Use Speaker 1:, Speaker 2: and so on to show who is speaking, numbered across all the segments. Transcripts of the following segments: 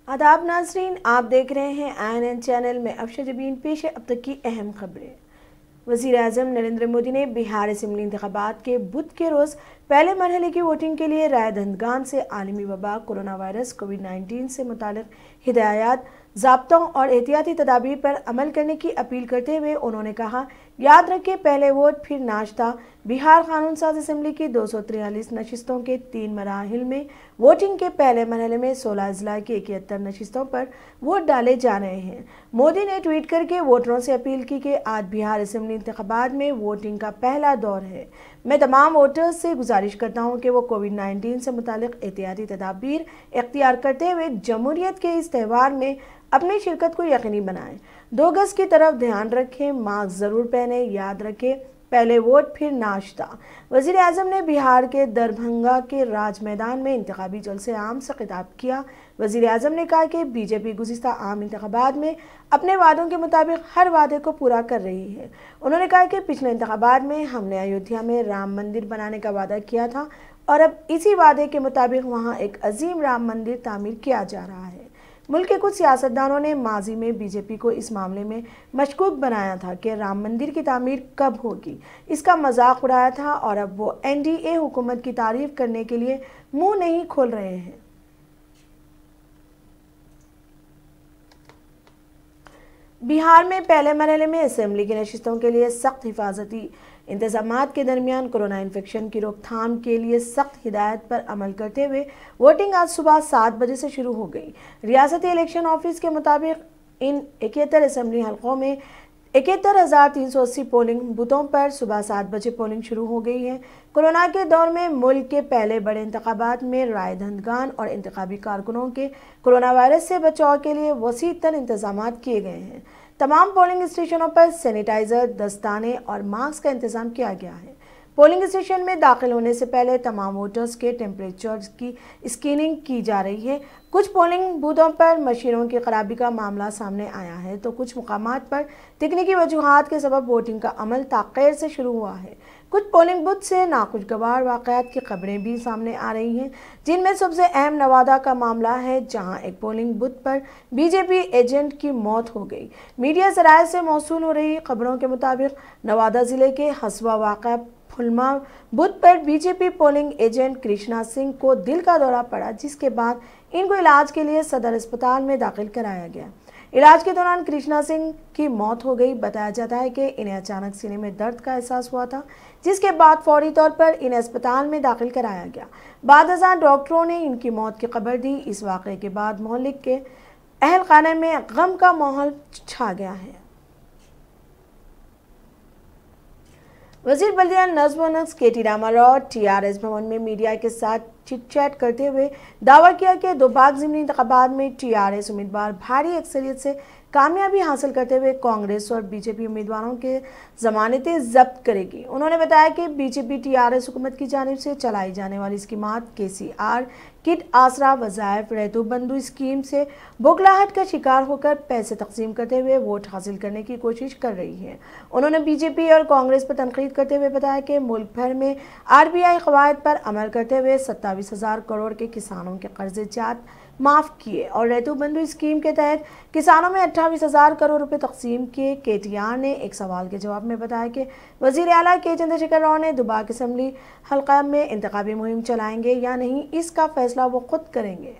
Speaker 1: आदाब नाजरीन, आप देख रहे हैं INN चैनल में। अफशरजबीन पेश है अब तक की अहम खबरें। वज़ीर आज़म नरेंद्र मोदी ने बिहार असम्बली इंतखाबात के बुध के रोज़ पहले मरहले की वोटिंग के लिए राय दहिंदगान से आलमी वबा कोरोना वायरस कोविड-19 से मुतालिक हिदायत, ज़ाब्तों और एहतियाती तदाबीर पर अमल करने की अपील करते हुए उन्होंने कहा, याद रखें, पहले वोट फिर नाश्ता। बिहार कानून साज असम्बली की 243 नशिस्तों के 3 मराहिल में वोटिंग के पहले मरहले में 16 अजला की 71 नशिस्तों पर वोट डाले जा रहे हैं। मोदी ने ट्वीट करके वोटरों से अपील की कि आज बिहार असम्बली इंतखाबात में वोटिंग का पहला दौर है। मैं तमाम वोटर्स से गुजारिश करता हूं कि वो कोविड-19 से मुतालिक एहतियाती तदाबीर इख्तियार करते हुए जमहूरियत के इस त्यौहार में अपनी शिरकत को यकीनी बनाएं। 2 गज की तरफ ध्यान रखें, मास्क जरूर पहने। याद रखें, पहले वोट फिर नाश्ता। वज़ीर आज़म ने बिहार के दरभंगा के राज मैदान में इंतखाबी जलसे आम से खिताब किया। वज़ीर आज़म ने कहा कि बीजेपी गुज़िश्ता आम इंतखाबात में अपने वादों के मुताबिक हर वादे को पूरा कर रही है। उन्होंने कहा कि पिछले इंतखाबात में हमने अयोध्या में राम मंदिर बनाने का वादा किया था और अब इसी वादे के मुताबिक वहाँ एक अजीम राम मंदिर तामीर किया जा रहा है। मुल्क के कुछ सियासतदानों ने माजी में बीजेपी को इस मामले में मशकूक बनाया था कि राम मंदिर की तामीर कब होगी, इसका मजाक उड़ाया था और अब वो NDA हुकूमत की तारीफ करने के लिए मुंह नहीं खोल रहे हैं। बिहार में पहले मरहले में असेंबली की नशिस्तों के लिए सख्त हिफाजती इंतजामात के दरमियान कोरोना इन्फेक्शन की रोकथाम के लिए सख्त हिदायत पर अमल करते हुए वोटिंग आज सुबह 7 बजे से शुरू हो गई। रियासती इलेक्शन ऑफिस के मुताबिक इन 71 असेंबली हलकों में 71,380 पोलिंग बूथों पर सुबह 7 बजे पोलिंग शुरू हो गई है। कोरोना के दौर में मुल्क के पहले बड़े इंतखाबात में राय दहिंदगान और इंतखाबी कारकुनों के कोरोना वायरस से बचाव के लिए वसी तर इंतजाम किए गए हैं। तमाम पोलिंग स्टेशनों पर सैनिटाइजर, दस्ताने और मास्क का इंतजाम किया गया है। पोलिंग स्टेशन में दाखिल होने से पहले तमाम वोटर्स के टेम्परेचर की स्क्रीनिंग की जा रही है। कुछ पोलिंग बूथों पर मशीनों की खराबी का मामला सामने आया है तो कुछ मुकामात पर तकनीकी वजूहात के सबब वोटिंग का अमल ताख़ीर से शुरू हुआ है। कुछ पोलिंग बूथ से नाखुशगवार वाक़यात की खबरें भी सामने आ रही हैं, जिनमें सबसे अहम नवादा का मामला है, जहां एक पोलिंग बूथ पर बीजेपी एजेंट की मौत हो गई। मीडिया ज़राए से मौसूल हो रही खबरों के मुताबिक नवादा ज़िले के हसवा वाक़ा फुलमा बूथ पर BJP polling agent Krishna Singh को दिल का दौरा पड़ा, जिसके बाद इनको इलाज के लिए सदर अस्पताल में दाखिल कराया गया। इलाज के दौरान कृष्णा सिंह की मौत हो गई। बताया जाता है कि इन्हें अचानक सीने में दर्द का एहसास हुआ था, जिसके बाद फौरी तौर पर इन्हें अस्पताल में दाखिल कराया गया। बाद अज़ां डॉक्टरों ने इनकी मौत की खबर दी। इस वाक़े के बाद मोहल्ले के अहल खाने में गम का माहौल छा गया है। वज़ीर बल्दिया नज़्म व नक्श KT रामाराव TRS भवन में मीडिया के साथ चिट-चैट करते हुए दावा किया कि दोबाग ज़िमनी इंतखाबात में TRS उम्मीदवार भारी अक्सरियत से कामयाबी हासिल करते हुए कांग्रेस और बीजेपी उम्मीदवारों के ज़मानतें जब्त करेगी। उन्होंने बताया कि बीजेपी TRS हुकूमत की जानिब से चलाई जाने वाली स्कीमात KCR, किट आसरा, वज़ाइफ, रहतू बंधु स्कीम से बौखलाहट का शिकार होकर पैसे तकसीम करते हुए वोट हासिल करने की कोशिश कर रही है। उन्होंने बीजेपी और कांग्रेस पर तनकीद करते हुए बताया कि मुल्क भर में RBI कवायद पर अमल करते हुए 27,000 करोड़ के किसानों के कर्जे जात माफ़ किए और रहतू बंधु स्कीम के तहत किसानों में 28,000 करोड़ रुपए तकसीम किए। KTR ने एक सवाल के जवाब में बताया कि वज़ीर आला के चंद्रशेखर राव ने दुबाक असम्बली हल्का में इंतखाबी मुहिम चलाएंगे या नहीं, इसका फैसला वो खुद करेंगे।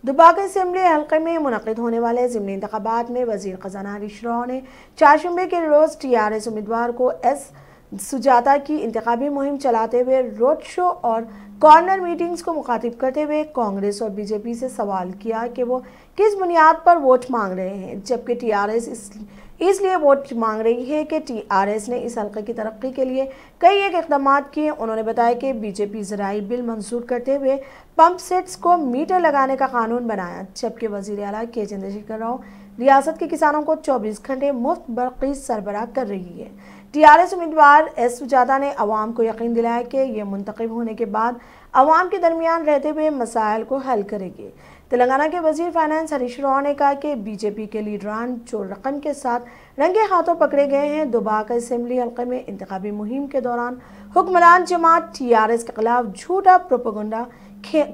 Speaker 1: दुबाक असम्बली हल्के में मुनक़िद होने वाले ज़िमनी इंतखाबात में वज़ीर ख़ज़ाना हरीश राव ने चारशंबे के रोज़ TRS उम्मीदवार को S सुजाता की इंतखाबी मुहिम चलाते हुए रोड शो और कॉर्नर मीटिंग्स को मुखातिब करते हुए कांग्रेस और बीजेपी से सवाल किया कि वो किस बुनियाद पर वोट मांग रहे हैं, जबकि TRS इसलिए वोट मांग रही है कि TRS ने इस हल्के की तरक्की के लिए कई एक इक़दाम किए। उन्होंने बताया कि बीजेपी ज़राई बिल मंजूर करते हुए पंप सेट्स को मीटर लगाने का कानून बनाया, जबकि वज़ीर आला के चंद्रशेखर राव रियासत के किसानों को 24 घंटे मुफ्त बरक़ी सरबराह कर रही है। TRS उम्मीदवार S सुजाता ने अवाम को यकीन दिलाया कि ये मुंतखब होने के बाद अवाम के दरमियान रहते हुए मसाइल को हल करेगी। तेलंगाना के वज़ीर फाइनेंस हरीश राव ने कहा कि बीजेपी के लीडरान जो रकम के साथ रंगे हाथों पकड़े गए हैं, दुबाक असेंबली हल्के में इंतखाबी मुहिम के दौरान हुक्मरान जमात TRS के खिलाफ झूठा प्रोपेगेंडा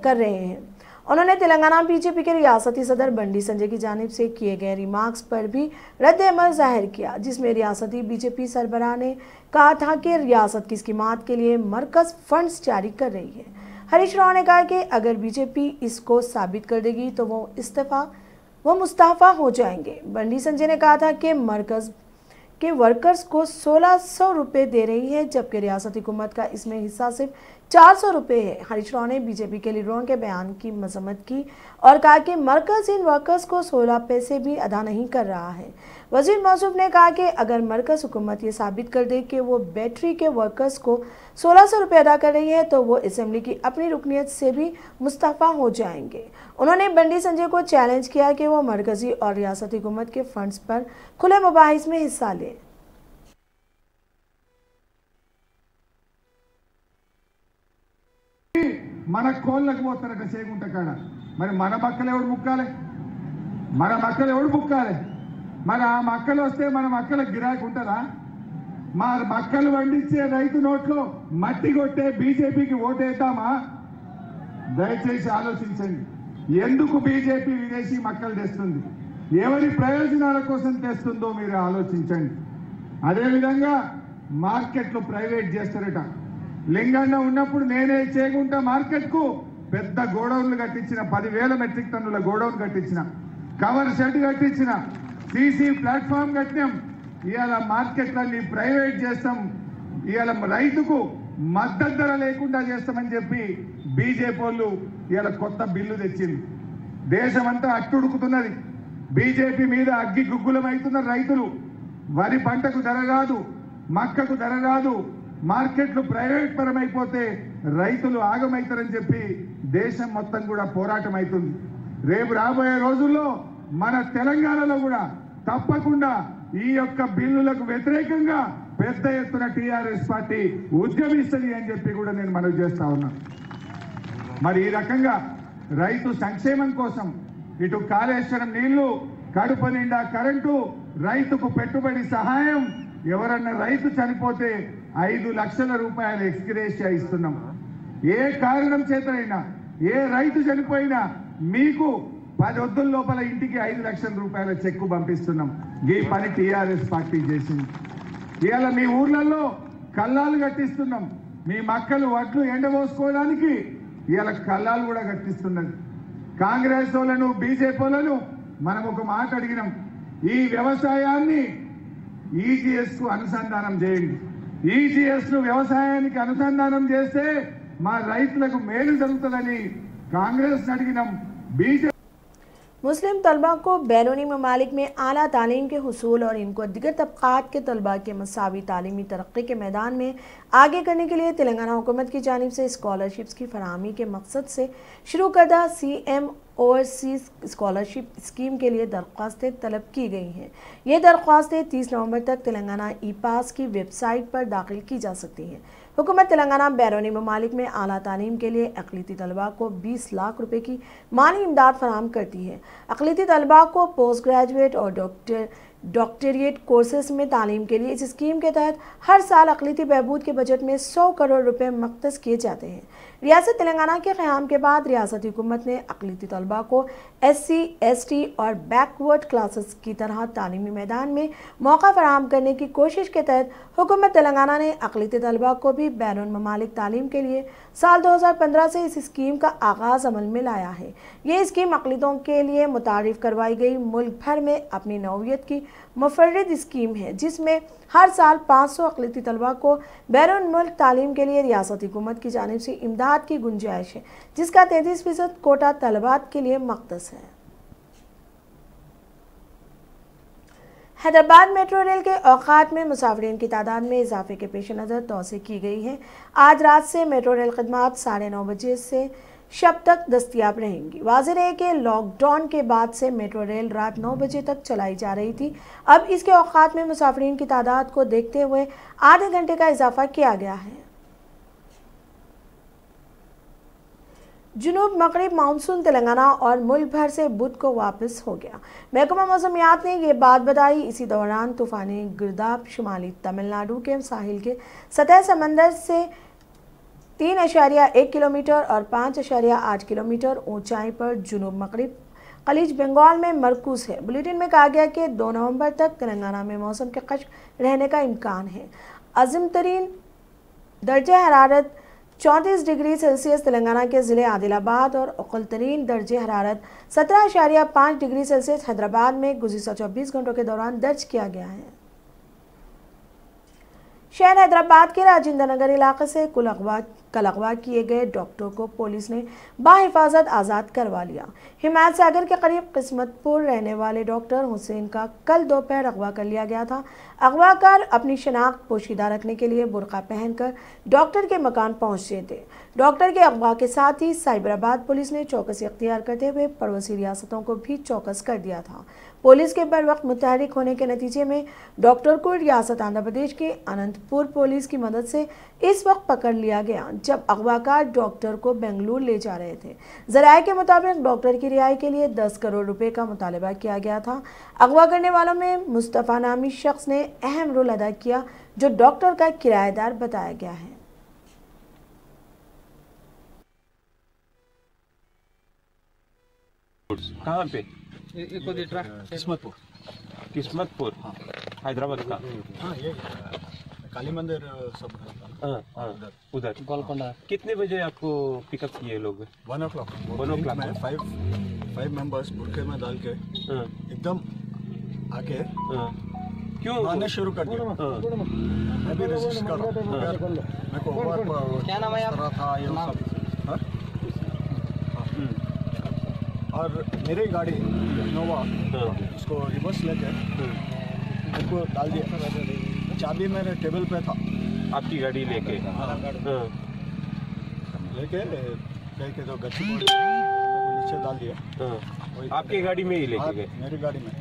Speaker 1: कर रहे हैं। उन्होंने तेलंगाना बीजेपी के रियासती सदर बंडी संजय की जानिब से किए गए रिमार्क्स पर भी रद्द-ए-अमल जाहिर किया, जिसमें रियासती बीजेपी सरबराह ने कहा था कि रियासत की स्कीमात के लिए मरकज फंड्स जारी कर रही है। हरीश राव ने कहा कि अगर बीजेपी इसको साबित कर देगी तो वो मुस्तफा हो जाएंगे। बंडी संजय ने कहा था कि मरकज के वर्कर्स को 1600 रुपये दे रही है, जबकि रियासती हुकूमत का इसमें हिस्सा सिर्फ 400 रुपये है। हरीश राव ने बीजेपी के लीडरों के बयान की मजम्मत की और कहा कि मरकज इन वर्कर्स को 16 पैसे भी अदा नहीं कर रहा है। वजीर मौसूफ ने कहा कि अगर मरकज हुकूमत ये साबित कर दे कि वो बैटरी के वर्कर्स को 1600 रुपये अदा कर रही है तो वो असेंबली की अपनी रुकनीत से भी मुस्तफा हो जाएंगे। उन्होंने बंडी संजय को चैलेंज किया कि वो मरकजी और रियासती हुकूमत के फंड्स पर खुले मुबाहिस में हिस्सा ले।
Speaker 2: మన కోళ్ళకు పోతారట చేగుంట కాడ మరి మన మక్కలు ఎవడు ముక్కాలి మరి ఆ మక్కలు వస్తే మన మక్కలకు గిరాకీ ఉంటుందా? మా మక్కలు పండించే రైతు నోట్లో మట్టి కొట్టే బీజేపీకి ఓటేద్దామా? దయచేసి ఆలోచించండి. ఎందుకు బీజేపీ విదేశీ మక్కలు తెస్తుంది, ఎవరి ప్రయోజనాల కోసం తెస్తుందో మీరు ఆలోచించండి. అదేవిధంగా మార్కెట్లు ప్రైవేట్ చేస్తారట. లింగన్న ఉన్నప్పుడు నేనే చేగుంట మార్కెట్ కు పెద్ద గోడౌన్లు కట్టించిన, 10,000 మెట్రిక్ టన్నుల గోడౌన్ కట్టించిన, కవర్ షెడ్ కట్టించిన, సీసీ ప్లాట్ఫామ్ కట్టినాం. ఇవాళ మార్కెట్లన్నీ ప్రైవేట్ చేస్తాం, ఇవాళ రైతుకు మద్దతు ధర లేకుండా చేస్తామని చెప్పి బీజేపీ వాళ్ళు ఇవాళ కొత్త బిల్లు తెచ్చింది. దేశమంతా అట్టుడుకుతున్నది. బీజేపీ మీద అగ్గి గుగ్గులం అవుతున్నారు రైతులు. వరి పంటకు ధర రాదు, మక్కకు ధర రాదు, మార్కెట్లు ప్రైవేట్ పరమైపోతే రైతులు ఆగమైతారని చెప్పి దేశం మొత్తం కూడా పోరాటం అవుతుంది. రేపు రాబోయే రోజుల్లో మన తెలంగాణలో కూడా తప్పకుండా ఈ యొక్క బిల్లులకు వ్యతిరేకంగా పెద్ద ఎత్తున టీఆర్ఎస్ పార్టీ ఉద్యమిస్తుంది అని చెప్పి కూడా నేను మనవి చేస్తా ఉన్నా. మరి ఈ రకంగా రైతు సంక్షేమం కోసం ఇటు కాళేశ్వరం నీళ్లు, కడుపు నిండా కరెంటు, రైతుకు పెట్టుబడి సహాయం, ఎవరన్నా రైతు చనిపోతే 5 లక్షల రూపాయల ఎక్స్గ్రేషియా ఇస్తున్నాం. ఏ కారణం చేతనైనా ఏ రైతు చనిపోయినా మీకు 10 రోజుల లోపల ఇంటికి 5 లక్షల రూపాయల చెక్కు పంపిస్తున్నాం. ఈ పని టీఆర్ఎస్ పార్టీ చేసింది. ఇవాళ మీ ఊర్లలో కల్లాలు కట్టిస్తున్నాం. మీ మక్కలు వడ్లు ఎండబోసుకోవడానికి ఇవాళ కల్లాలు కూడా కట్టిస్తున్నది. కాంగ్రెస్ వాళ్ళను బీజేపీ వాళ్ళను మనం ఒక మాట అడిగినాం, ఈ వ్యవసాయాన్ని ఈజీఎస్ కు అనుసంధానం చేయండి. ఈజీఎస్ ను వ్యవసాయానికి అనుసంధానం చేస్తే మా రైతులకు మేలు జరుగుతుందని కాంగ్రెస్ అడిగినాం. బీజేపీ
Speaker 1: मुस्लिम तलबा को बैरूनी ममालिक में आला तालीम के हुसूल और इनको दिगर तबक़ात के तलबा के मसावी तालीमी तरक्की के मैदान में आगे करने के लिए तेलंगाना हुकूमत की जानिब से स्कॉलरशिप्स की फराहमी के मकसद से शुरू करदा CM ओवरसीज स्कॉलरशिप स्कीम के लिए दरख्वास्तें तलब की गई हैं। ये दरख्वास्तें 30 नवंबर तक तेलंगाना ई-पास की वेबसाइट पर दाखिल की जा सकती हैं। हुकूमत तेलंगाना बैरूनी ममालिक में आला तालीम के लिए अक़लियती तलबा को 20 लाख रुपए की माली इमदाद फराहम करती है। अक़लियती तलबा को पोस्ट ग्रेजुएट और डॉक्टरेट कोर्सेज में तालीम के लिए इस स्कीम के तहत हर साल अक़लियती बहबूद के बजट में 100 करोड़ रुपए मख्तस किए जाते हैं। रियासत तेलंगाना के क़याम के बाद रियासती हुकूमत ने अक़लियती तलबा को SC, ST और बैकवर्ड क्लासेस की तरह तालीमी मैदान में मौका फराहम करने की कोशिश के तहत हुकूमत तेलंगाना ने अक़लियती तलबा को भी बैरून ममालिक तालीम के लिए साल 2015 से इस स्कीम का आगाज़ अमल में लाया है। ये स्कीम अक़लियतों के लिए मुतारिफ करवाई गई मुल्क भर में अपनी नौइयत की मुफर्रिद स्कीम है, जिसमें हर साल 500 अक़लियती तलबा को बैरून मुल्क तालीम के लिए रियासती हुकूमत की जानिब से इमदाद की गुंजाइश है, जिसका 33% कोटा तलबात के लिए मख्तस है। हैदराबाद मेट्रो रेल के औकात में मुसाफिरीन की तादाद में इजाफे के पेश नज़र तोसी की गई है। आज रात से मेट्रो रेल खदमात 9:30 बजे से शब तक दस्तयाब रहेंगी। वाज़ेह है कि लॉकडाउन के बाद से मेट्रो रेल रात 9 बजे तक चलाई जा रही थी। अब इसके औकात में मुसाफिरीन की तादाद को देखते हुए आधे घंटे का इजाफा किया गया है। जुनूब मगरिब मानसून तेलंगाना और मुल्क भर से बुध को वापस हो गया। महकमा मौसमियात ने ये बात बताई। इसी दौरान तूफानी गिरदाब शुमाली तमिलनाडु के साहिल के सतह समंदर से 3.1 किलोमीटर और 5.8 किलोमीटर ऊंचाई पर जुनूब मगरिब खलीज बंगाल में मरकूज है। बुलेटिन में कहा गया कि 2 नवंबर तक तेलंगाना में मौसम के खुश्क रहने का इम्कान है। अज़म तरीन दर्जे हरारत 34 डिग्री सेल्सियस तेलंगाना के ज़िले आदिलाबाद और अक़ल तरीन दर्जे हरारत 17.5 डिग्री सेल्सियस हैदराबाद में गुज़िश्ता 24 घंटों के दौरान दर्ज किया गया है। शहर हैदराबाद के राजेंद्र नगर इलाके से कल अगवा किए गए डॉक्टर को पुलिस ने बाहिफाजत आज़ाद करवा लिया। हिमायत सागर के करीब किस्मतपुर रहने वाले डॉक्टर हुसैन का कल दोपहर अगवा कर लिया गया था। अगवाकार अपनी शनाख्त पोशीदा रखने के लिए बुर्का पहनकर डॉक्टर के मकान पहुंचे थे। डॉक्टर के अगवा के साथ ही साइबराबाद पुलिस ने चौकसी अख्तियार करते हुए पड़ोसी रियासतों को भी चौकस कर दिया था। पुलिस के बर वक्त मुतहरिक होने के नतीजे में डॉक्टर को रियासत आंध्र प्रदेश के अनंतपुर पुलिस की मदद से इस वक्त पकड़ लिया गया, जब अगवाकार डॉक्टर को बेंगलुरु ले जा रहे थे। ज़राए के मुताबिक डॉक्टर की रिहाई के लिए 10 करोड़ रुपए का मुतालबा किया गया था। अगवा करने वालों में मुस्तफ़ा नामी शख्स ने अहम रोल अदा किया, जो डॉक्टर का किराएदार बताया गया है।
Speaker 3: कहाँ पे?
Speaker 4: किस्मतपुर।
Speaker 3: किस्मतपुर,
Speaker 4: हाँ।
Speaker 3: हैदराबाद का।
Speaker 4: हाँ, ये काली मंदिर सब
Speaker 3: उधर
Speaker 4: गोलकोंडा।
Speaker 3: कितने बजे आपको पिकअप किए लोग?
Speaker 4: 1 o'clock।
Speaker 3: 1 o'clock
Speaker 4: में 5 मेंबर्स बुरखे में डाल के एकदम आके
Speaker 3: क्यों
Speaker 4: मारने शुरू कर दिया। मैं भी रेजिस्ट कर रहा हूँ। मेरे को क्या नाम है यार था ये सब। और मेरी गाड़ी इनोवा उसको रिवर्स लेके उनको डाल दिया। चाबी मेरे टेबल पे था।
Speaker 3: आपकी गाड़ी लेके?
Speaker 4: लेके तो गच्ची नीचे डाल दिया।
Speaker 3: आपकी गाड़ी में ही लेके गए?
Speaker 4: मेरी गाड़ी में।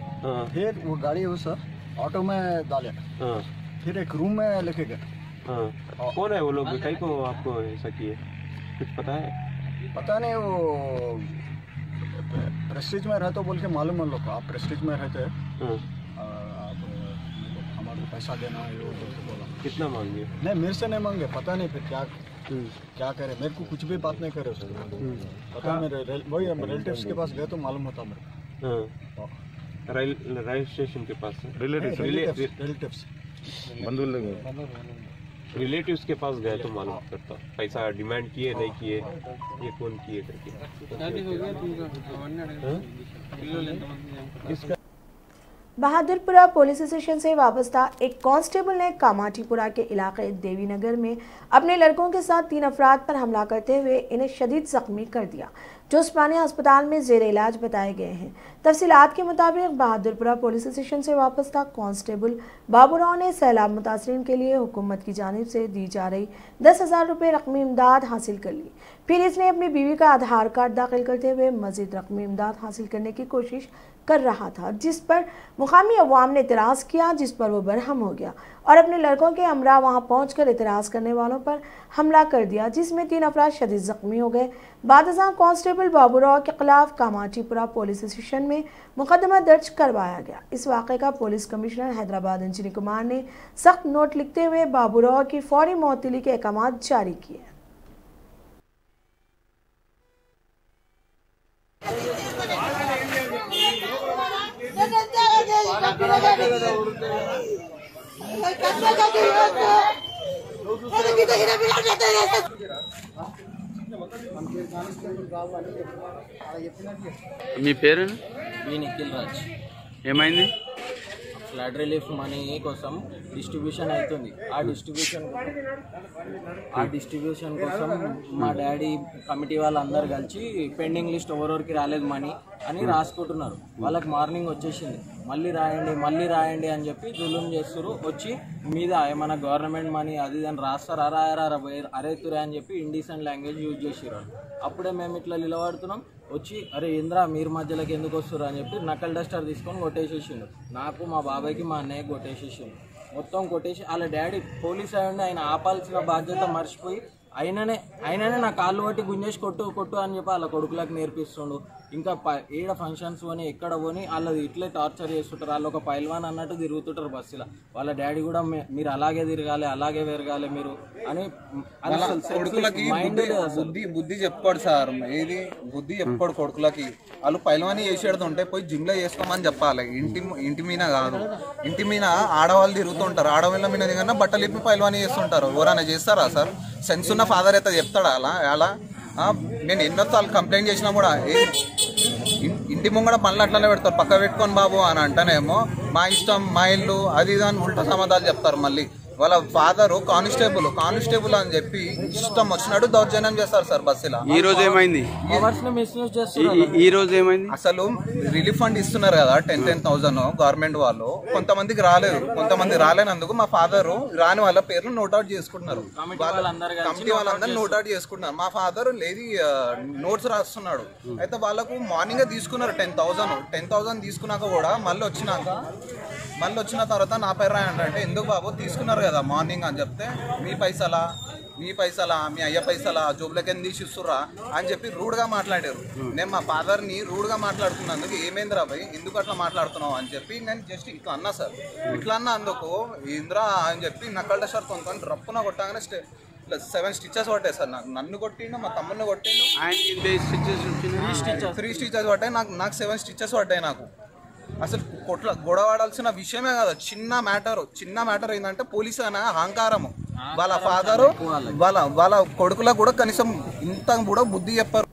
Speaker 4: फिर वो गाड़ी उस ऑटो में डाले। फिर एक रूम में लेके गए।
Speaker 3: कौन है वो लोग? कहीं को आपको ऐसा किए कुछ पता है?
Speaker 4: पता नहीं, वो प्रेस्टीज में रहते बोल के मालूम है लोग को। आप प्रेस्टीज में रहते आप हमारे पैसा देना है वो बोल के बोला।
Speaker 3: कितना मांगे?
Speaker 4: नहीं, मेरे से नहीं मांगे। पता नहीं फिर क्या करे। मेरे को कुछ भी बात नहीं करे उसको। पता मेरे वही रिलेटिव्स के पास गए तो मालूम होता मेरे को।
Speaker 3: रेलवे स्टेशन के पास
Speaker 4: रिलेटिव्स
Speaker 3: रिलेटिव्स के पास गए तो मालूम करता। पैसा डिमांड किए नहीं किए, ये कौन किए करके।
Speaker 1: बहादुरपुरा पुलिस स्टेशन से वाबस्ता एक कांस्टेबल ने कामाटीपुरा के इलाके देवीनगर में अपने लड़कों के साथ 3 अफराद पर हमला करते हुए इन्हें शदीद जख्मी कर दिया, जो उस्मानिया अस्पताल में जेर इलाज बताए गए हैं। तफसीलात के मुताबिक बहादुरपुरा पुलिस स्टेशन से वाबस्ता कांस्टेबल बाबूराव ने सैलाब मुतासरीन के लिए हुकूमत की जानिब से दी जा रही 10,000 रुपये रकमी इमदाद हासिल कर ली। फिर इसने अपनी बीवी का आधार कार्ड दाखिल करते हुए मजीद रकमी इमदाद हासिल करने की कोशिश कर रहा था, जिस पर मुकामी अवाम ने इतराज़ किया, जिस पर वो बरहम हो गया और अपने लड़कों के हमरा वहां पहुंचकर इतराज़ करने वालों पर हमला कर दिया, जिसमें 3 अफराद शदीद जख्मी हो गए। बादशाह कांस्टेबल बाबूराव के खिलाफ कामाटीपुरा पुलिस स्टेशन में मुकदमा दर्ज करवाया गया। इस वाक़े का पुलिस कमिश्नर हैदराबाद अंजनी कुमार ने सख्त नोट लिखते हुए बाबूराव की फौरी मुअत्तली के अहकाम जारी किए।
Speaker 5: మీ పేరు?
Speaker 6: నిఖిల్ రాజ్.
Speaker 5: ఏమైంది?
Speaker 6: ఫ్లడ్ రిలీఫ్ మనీ కోసం డిస్ట్రిబ్యూషన్ అవుతుంది. ఆ డిస్ట్రిబ్యూషన్ కోసం మా డాడీ కమిటీ వాళ్ళందరూ కలిసి పెండింగ్ లిస్ట్ ఎవరెవరికి రాలేదు మనీ అని రాసుకుంటున్నారు. వాళ్ళకి మార్నింగ్ వచ్చేసింది, మళ్ళీ రాయండి అని చెప్పి జులుం చేస్తారు. వచ్చి మీద ఏమైనా గవర్నమెంట్ మనీ అది అని రాస్తారా అరేతురే అని చెప్పి ఇండిసెంట్ లాంగ్వేజ్ యూజ్ చేసారు. అప్పుడే మేము ఇట్లా నిలబడుతున్నాం. వచ్చి అరే ఇంద్రా మీరు మధ్యలోకి ఎందుకు వస్తారు అని చెప్పి నకల్ డస్టర్ తీసుకొని కొట్టేసేసిండు. నాకు మా బాబాయ్కి మా అన్నయ్యకి కొట్టేసేసిండు. మొత్తం కొట్టేసి వాళ్ళ డాడీ పోలీస్ అయ్యండి, ఆయన ఆపాల్సిన బాధ్యత మర్చిపోయి అయిననే నా కాళ్ళు పట్టి గుంజేసి కొట్టు అని చెప్పి వాళ్ళ కొడుకులకు నేర్పిస్తుండు. ఇంకా ఏడ ఫంక్షన్స్ పోని ఎక్కడ పోని వాళ్ళది ఇట్లే టార్చర్ చేస్తుంటారు. వాళ్ళు ఒక పైల్వాన్ అన్నట్టు తిరుగుతుంటారు బస్సులో. వాళ్ళ డాడీ కూడా మీరు అలాగే తిరగాలి, అలాగే పెరగాలి మీరు అని
Speaker 5: కొడుకులకి బుద్ధి చెప్పుకోడు సార్. ఏది బుద్ధి చెప్పుకోడు కొడుకులకి. వాళ్ళు పైల్వాని చేసేడుతుంటే పోయి జిమ్ లో చేసుకోమని చెప్పాలి. ఇంటి మీద కాదు, ఇంటి మీద ఆడవాళ్ళు తిరుగుతుంటారు. ఆడవాళ్ళ మీద కన్నా బట్టలు ఇప్పి పైల్వాని చేస్తుంటారు. ఎవరైనా చేస్తారా సార్? సెన్స్ ఉన్న ఫాదర్ అయితే చెప్తాడా అలా? నేను ఎన్నోసార్లు కంప్లైంట్ చేసినా కూడా ఇంటి ముంగడ పనులు అట్లనే పెడతారు. పక్క పెట్టుకొని బాబు అని అంటేనేమో మా ఇష్టం, మా ఇల్లు, అది ఇది అని ఉల్టా సమాధాలు చెప్తారు. మళ్ళీ వాళ్ళ ఫాదరు కానిస్టేబుల్ అని చెప్పి ఇష్టం వచ్చినట్టు దౌర్జన్యం చేస్తారు సార్ బస్సులో.
Speaker 7: ఈ రోజు ఏమైంది?
Speaker 5: అసలు రిలీఫ్ ఫండ్ ఇస్తున్నారు కదా 10,000 గవర్నమెంట్ వాళ్ళు. కొంతమందికి రాలేదు. కొంతమంది రాలేనందుకు మా ఫాదరు రాని వాళ్ళ పేర్లు నోట్అవుట్ చేసుకుంటున్నారు. కమిటీ వాళ్ళందరూ నోట్అవుట్ చేసుకుంటున్నారు. మా ఫాదర్ లేదు నోట్స్ రాస్తున్నాడు. అయితే వాళ్ళకు మార్నింగ్ తీసుకున్నారు 10,000 తీసుకున్నాక కూడా మళ్ళీ వచ్చిన తర్వాత నా పేరు రాయంటే ఎందుకు బాబు తీసుకున్నారు కదా మార్నింగ్ అని చెప్తే మీ పైసలా మీ అయ్య పైసలా జోబులకి ఎందుకు తీసిస్తుర్రా అని చెప్పి రూడ్గా మాట్లాడారు. నేను మా ఫాదర్ని రూడ్గా మాట్లాడుతున్నందుకు ఏమైంది రా భయ్ ఎందుకు అట్లా మాట్లాడుతున్నావు అని చెప్పి నేను జస్ట్ ఇట్లా అన్నా సార్. ఇట్లా అన్నా అందుకు ఇంద్రా అని చెప్పి నక్కల షర్ట్ కొంత రప్పున కొట్టగానే 7 స్టిచెస్ పట్టాయి సార్. నన్ను కొట్టిండు, మా తమ్ముడిని కొట్టిండు. 3 స్టిచెస్ పట్టాయి నాకు 7 స్టిచెస్ పట్టాయి నాకు. అసలు గొడవాడాల్సిన విషయమే కాదు. చిన్న మ్యాటర్ ఏంటంటే పోలీసు అనే అహంకారము. వాళ్ళ ఫాదరు వాళ్ళ కొడుకులకు కూడా కనీసం ఇంత కూడా బుద్ధి చెప్పారు.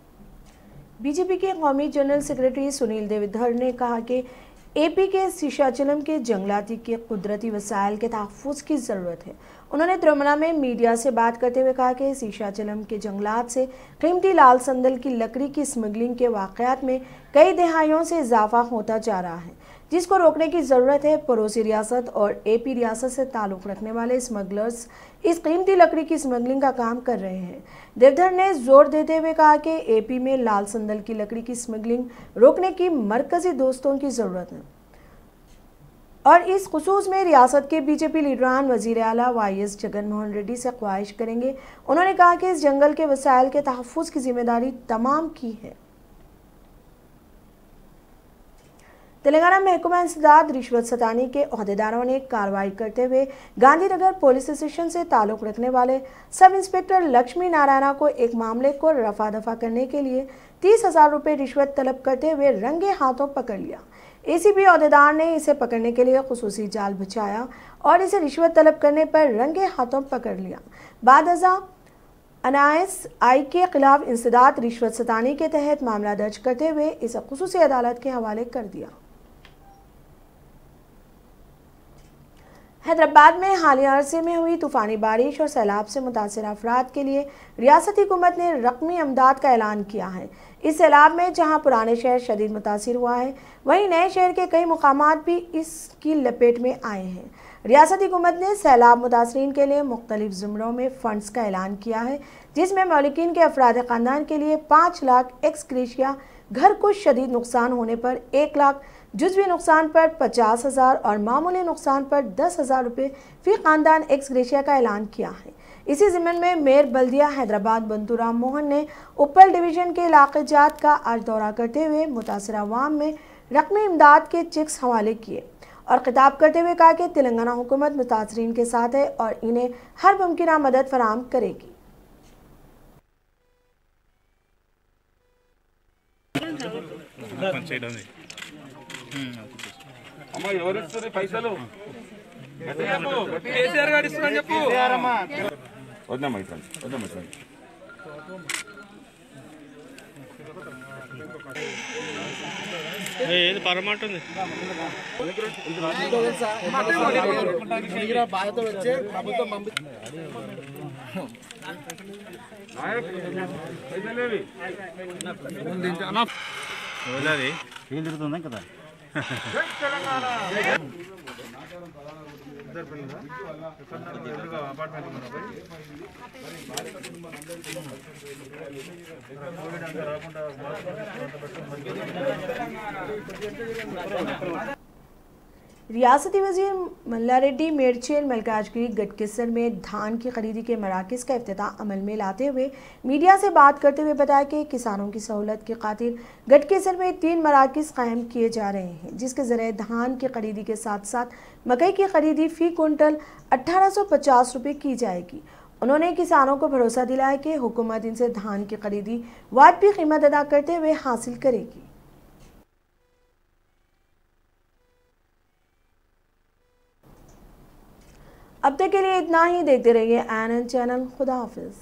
Speaker 1: बीजेपी के कौमी जनरल सेक्रेटरी सुनील देवधर ने कहा कि एपी के शीशाचलम के जंगलाती के कुदरती वसाइल के तहफ़्फ़ुज़ की ज़रूरत है। उन्होंने त्रिमुना में मीडिया से बात करते हुए कहा कि शीशाचलम के जंगलात से कीमती लाल संदल की लकड़ी की स्मगलिंग के वाक़यात में कई दहाइयों से इजाफा होता जा रहा है, जिसको रोकने की ज़रूरत है। पड़ोसी रियासत और एपी रियासत से ताल्लुक़ रखने वाले स्मगलर्स इस कीमती लकड़ी की स्मगलिंग का काम कर रहे हैं। देवधर ने जोर देते हुए कहा कि एपी में लाल संदल की लकड़ी की स्मगलिंग रोकने की मरकज़ी दोस्तों की ज़रूरत है और इस खुसूस में रियासत के बीजेपी लीडरान वज़ीर आला YS जगन मोहन रेड्डी से ख्वाहिश करेंगे। उन्होंने कहा कि इस जंगल के वसाइल के तहफ़्फ़ुज़ की जिम्मेदारी तमाम की है। तेलंगाना महकमा इंसदाद रिश्वत सतानी के अहदेदारों ने कार्रवाई करते हुए गांधीनगर पुलिस स्टेशन से ताल्लुक़ रखने वाले सब इंस्पेक्टर लक्ष्मी नारायणा को एक मामले को रफा दफा करने के लिए 30,000 रुपये रिश्वत तलब करते हुए रंगे हाथों पकड़ लिया। ACP अहदेदार ने इसे पकड़ने के लिए खुसूसी जाल बिछाया और इसे रिश्वत तलब करने पर रंगे हाथों पकड़ लिया। बादअज़ा अनायस आई के खिलाफ इंसदाद रिश्वत सतानी के तहत मामला दर्ज करते हुए इसे खुसूसी अदालत के हवाले कर दिया। हैदराबाद में हालिया अरसे में हुई तूफ़ानी बारिश और सैलाब से मुतासर अफराद के लिए रियासती हुकूमत ने रकमी अमदाद का ऐलान किया है। इस सैलाब में जहां पुराने शहर शदीद मुतासिर हुआ है, वहीं नए शहर के कई मुकामात भी इसकी लपेट में आए हैं। रियासती हुकूमत ने सैलाब मुतासरीन के लिए मुख्तलिफ ज़ुमरों में फ़ंड्स का ऐलान किया है, जिसमें मौलिकीन के अफराद ख़ानदान के लिए 5 लाख एक्स ग्रेशिया, घर को शदीद नुकसान होने पर 1 लाख, जुज़वी नुकसान पर 50,000 और मामूली नुकसान पर 10,000 रुपये फ़ी ख़ानदान एक्स ग्रेशिया का ऐलान किया है। इसी ज़िम्मन में मेयर बल्दिया हैदराबाद बंतू राम मोहन ने उपल डिवीज़न के इलाके जात का आज दौरा करते हुए मुतासर अवाम में रकमी इमदाद के चेक्स हवाले किए और खिताब करते हुए कहा कि तेलंगाना हुकूमत मुतासरीन के साथ है और इन्हें हर मुमकिन मदद फराहम करेगी। रियासती वजीर मल्ला रेड्डी मेडचेल मलकाजगिरी गटकेसर में धान की खरीदी के मराकज़ का इफ्तिताह अमल में लाते हुए मीडिया से बात करते हुए बताया कि किसानों की सहूलत की खातिर गटकेसर में 3 मराकज़ कायम किए जा रहे हैं, जिसके ज़रिए धान की खरीदी के साथ साथ मकई की खरीदी फ़ी कुंटल 1850 रुपये की जाएगी। उन्होंने किसानों को भरोसा दिलाया कि हुकूमत इनसे धान की खरीदी वाजिब कीमत अदा करते हुए हासिल करेगी। अब तक के लिए इतना ही। देखते रहिए ANN चैनल। खुदा हाफिज।